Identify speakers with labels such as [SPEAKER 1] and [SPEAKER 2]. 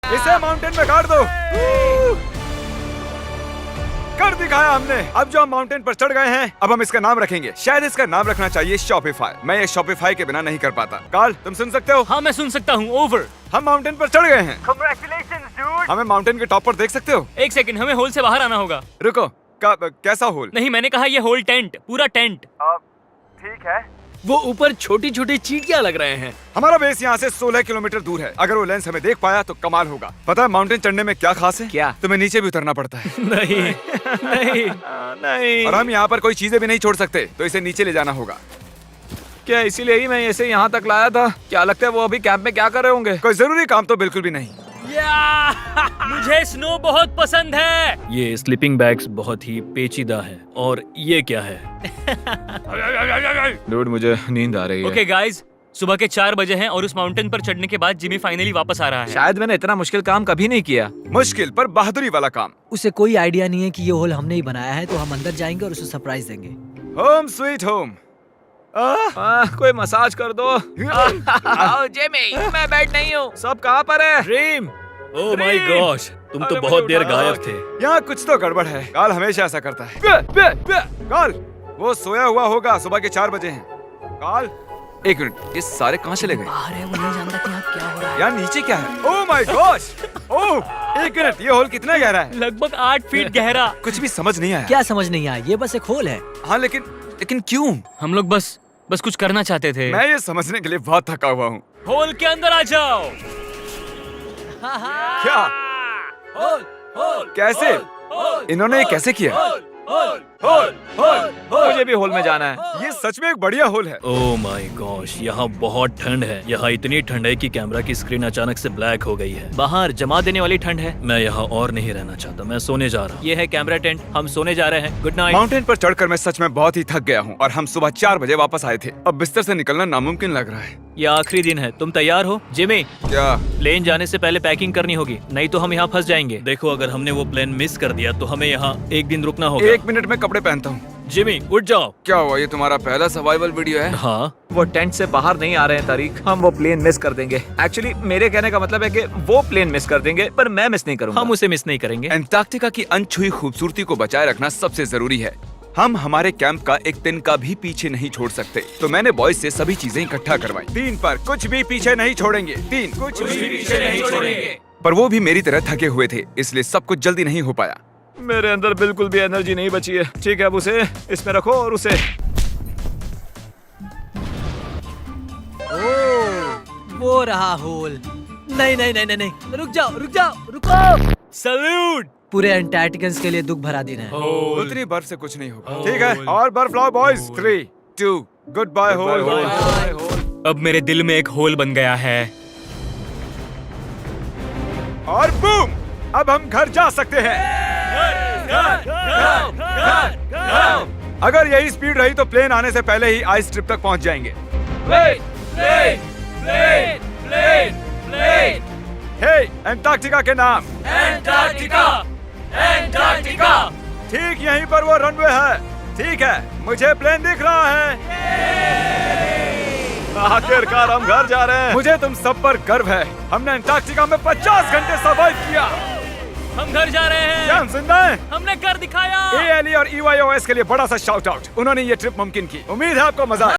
[SPEAKER 1] इसे माउंटेन में गाड़ दो। कर दिखाया हमने। अब जो हम माउंटेन पर चढ़ गए हैं, अब हम इसका नाम रखेंगे। शायद इसका नाम रखना चाहिए शॉपिफाई। मैं ये शॉपिफाई के बिना नहीं कर पाता। कार्ल, तुम सुन सकते हो?
[SPEAKER 2] हाँ मैं सुन सकता हूँ। ओवर।
[SPEAKER 1] हम माउंटेन पर चढ़ गए हैं। Congratulations, dude। हमें माउंटेन के टॉप पर देख सकते हो?
[SPEAKER 2] एक सेकंड, हमें होल से बाहर आना होगा।
[SPEAKER 1] रुको, कैसा होल?
[SPEAKER 2] नहीं, मैंने कहा ये होल टेंट, पूरा टेंट।
[SPEAKER 1] ठीक है।
[SPEAKER 3] वो ऊपर छोटी छोटी चींटियां लग रहे हैं।
[SPEAKER 1] हमारा बेस यहाँ से 16 किलोमीटर दूर है। अगर वो लेंस हमें देख पाया तो कमाल होगा। पता है माउंटेन चढ़ने में क्या खास है?
[SPEAKER 3] क्या?
[SPEAKER 1] तुम्हें नीचे भी उतरना पड़ता है।
[SPEAKER 3] नहीं नहीं नहीं।
[SPEAKER 1] और हम यहाँ पर कोई चीजें भी नहीं छोड़ सकते, तो इसे नीचे ले जाना होगा।
[SPEAKER 3] क्या इसीलिए ही मैं इसे यहाँ तक लाया था? क्या लगता है वो अभी कैंप में क्या कर रहे होंगे?
[SPEAKER 1] कोई जरूरी काम तो बिल्कुल भी नहीं।
[SPEAKER 2] मुझे स्नो बहुत पसंद है।
[SPEAKER 4] ये स्लीपिंग बैग्स बहुत ही पेचीदा है। और ये क्या है?
[SPEAKER 1] डूड, मुझे नींद आ रही है।
[SPEAKER 2] ओके गाइस, सुबह के 4 बजे हैं और उस माउंटेन पर चढ़ने के बाद जिमी फाइनली वापस आ रहा है।
[SPEAKER 3] शायद मैंने इतना मुश्किल काम कभी नहीं किया।
[SPEAKER 1] मुश्किल पर बहादुरी वाला काम।
[SPEAKER 5] उसे कोई आइडिया नहीं है कि ये होल हमने ही बनाया है, तो हम अंदर जाएंगे और उसे सरप्राइज देंगे।
[SPEAKER 1] Home sweet home.
[SPEAKER 3] कोई मसाज कर दो। जेमी, मैं बैठ नहीं हूँ। सब कहाँ पर है?
[SPEAKER 4] ड्रीम, ओह माय गॉश, तुम तो बहुत देर गायब थे।
[SPEAKER 1] यहाँ कुछ तो गड़बड़ है। काल हमेशा ऐसा करता है। काल, वो सोया हुआ होगा। सुबह के 4 बजे हैं। काल, एक मिनट, ये सारे कहाँ चले गए?
[SPEAKER 5] बाहर है, वो नहीं जानता कि यहाँ क्या हो रहा है।
[SPEAKER 1] यार नीचे क्या है? Oh my gosh. ओह, एक मिनट, ये होल कितना गहरा है?
[SPEAKER 2] लगभग 8 फीट गहरा।
[SPEAKER 1] कुछ भी समझ नहीं आया।
[SPEAKER 5] क्या समझ नहीं आया? ये बस एक होल है।
[SPEAKER 1] हाँ, लेकिन क्यों?
[SPEAKER 2] हम लोग बस कुछ करना चाहते थे।
[SPEAKER 1] मैं ये समझने के लिए बहुत थका हुआ हूँ।
[SPEAKER 2] होल के अंदर आ जाओ।
[SPEAKER 1] क्या? कैसे? इन्होंने ये कैसे किया?
[SPEAKER 3] मुझे भी होल में जाना है।
[SPEAKER 1] ये सच में एक बढ़िया होल है।
[SPEAKER 4] ओह माय गॉश, यहाँ बहुत ठंड है। यहाँ इतनी ठंड है कि कैमरा की स्क्रीन अचानक से ब्लैक हो गई है। बाहर जमा देने वाली ठंड है। मैं यहाँ और नहीं रहना चाहता, मैं सोने जा रहा हूँ। ये है कैमरा टेंट, हम सोने जा रहे हैं। Good night.
[SPEAKER 1] माउंटेन पर चढ़कर मैं सच में बहुत ही थक गया हूँ और हम सुबह 4 बजे वापस आए थे। अब बिस्तर से निकलना नामुमकिन लग रहा है।
[SPEAKER 4] ये आखिरी दिन है, तुम तैयार हो? जिमी,
[SPEAKER 1] क्या?
[SPEAKER 4] प्लेन जाने से पहले पैकिंग करनी होगी, नहीं तो हम यहाँ फंस जाएंगे। देखो, अगर हमने वो प्लेन मिस कर दिया तो हमें यहाँ एक दिन रुकना होगा।
[SPEAKER 1] 1 मिनट में कपड़े पहनता हूँ।
[SPEAKER 4] जिमी, उठ जाओ।
[SPEAKER 1] क्या हुआ? ये तुम्हारा पहला सर्वाइवल वीडियो है?
[SPEAKER 4] हाँ,
[SPEAKER 3] वो टेंट से बाहर नहीं आ रहे हैं तारीख। हम वो प्लेन मिस कर देंगे। एक्चुअली मेरे कहने का मतलब है कि वो प्लेन मिस कर देंगे, पर मैं मिस नहीं करूंगा।
[SPEAKER 4] हम उसे मिस नहीं करेंगे।
[SPEAKER 1] अंटार्कटिका की अनछुई खूबसूरती को बचाए रखना सबसे जरूरी है। हम हमारे कैंप का एक तिनका भी पीछे नहीं छोड़ सकते, तो मैंने बॉयज से सभी चीजें इकट्ठा करवाई। 3 पर कुछ भी पीछे नहीं छोड़ेंगे। 3 कुछ भी पीछे नहीं छोड़ेंगे। पर वो भी मेरी तरह थके हुए थे, इसलिए सब कुछ जल्दी नहीं हो पाया।
[SPEAKER 3] मेरे अंदर बिल्कुल भी एनर्जी नहीं बची है। ठीक है, अब उसे इसमें रखो और उसे।
[SPEAKER 5] वो रहा होल। नहीं नहीं नहीं नहीं नहीं, रुक जाओ रुक जाओ, रुको।
[SPEAKER 2] सैल्यूट।
[SPEAKER 5] पूरे अंटार्कटिकन्स के लिए दुख भरा दिन है।
[SPEAKER 1] उतनी बर्फ से कुछ नहीं होगा। ठीक है, और बर्फ लाओ बॉयज। 3 2 good bye whole.
[SPEAKER 2] अब मेरे दिल में एक होल बन गया है।
[SPEAKER 1] और बूम, अब हम घर जा सकते हैं। अगर यही स्पीड रही तो प्लेन आने से पहले ही आइस स्ट्रिप तक पहुंच जाएंगे। हे, अंटार्कटिका के नाम।
[SPEAKER 2] एंटार्क्टिका।
[SPEAKER 1] ठीक यहीं पर वो रनवे है। ठीक है, मुझे प्लेन दिख रहा है।
[SPEAKER 3] आखिरकार हम घर जा रहे हैं।
[SPEAKER 1] मुझे तुम सब पर गर्व है। हमने अंटार्कटिका में 50 घंटे सर्वाइव किया।
[SPEAKER 2] हम घर जा रहे हैं।
[SPEAKER 1] क्या हम जिंदा हैं?
[SPEAKER 2] हमने कर दिखाया।
[SPEAKER 1] ALE और EYOS के लिए बड़ा सा शाउट आउट। उन्होंने ये ट्रिप मुमकिन की। उम्मीद है आपको मजा आया।